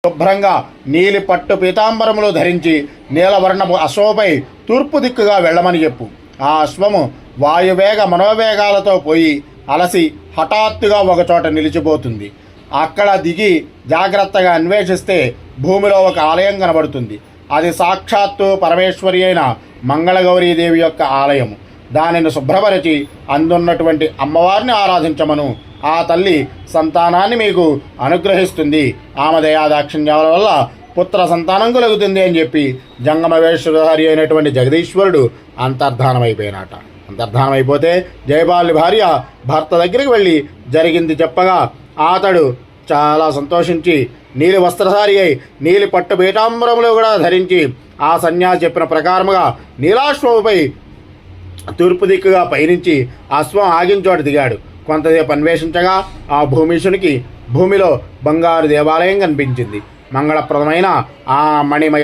శుభ్రంగా నీలి పట్టు పీతాంబరములు ధరించి నీలవర్ణపు అశ్వపై తూర్పు దిక్కుగా వెళ్ళమని చెప్పు. ఆ అశ్వము వాయువేగ మనోవేగాలతో పోయి అలసి హఠాత్తుగా ఒకచోట నిలిచిపోతుంది. అక్కడ దిగి జాగ్రత్తగా అన్వేషిస్తే భూమిలో ఒక ఆలయం కనబడుతుంది. అది సాక్షాత్తు పరమేశ్వరి అయిన మంగళగౌరీదేవి యొక్క ఆలయము. దానిని శుభ్రపరిచి అందున్నటువంటి అమ్మవారిని ఆరాధించమను. ఆ తల్లి సంతానాన్ని మీకు అనుగ్రహిస్తుంది. ఆమె దయాదాక్షిణ్యాల వల్ల పుత్ర సంతానం కలుగుతుంది అని చెప్పి జంగమవేశ్వరహరి అయినటువంటి జగదీశ్వరుడు అంతర్ధానమైపోయినట. అంతర్ధానమైపోతే జయపాలి భార్య భర్త దగ్గరికి వెళ్ళి జరిగింది చెప్పగా అతడు చాలా సంతోషించి నీలి వస్త్రధారి అయి నీలి పట్టు పీతాంబరములు కూడా ధరించి ఆ సన్యాసి చెప్పిన ప్రకారముగా నీలాశ్వముపై తూర్పు దిక్కుగా పయనించి అశ్వం ఆగిన చోట దిగాడు. కొంతసేపు అన్వేషించగా ఆ భూమిషునికి భూమిలో బంగారు దేవాలయం కనిపించింది. మంగళప్రదమైన ఆ మణిమయ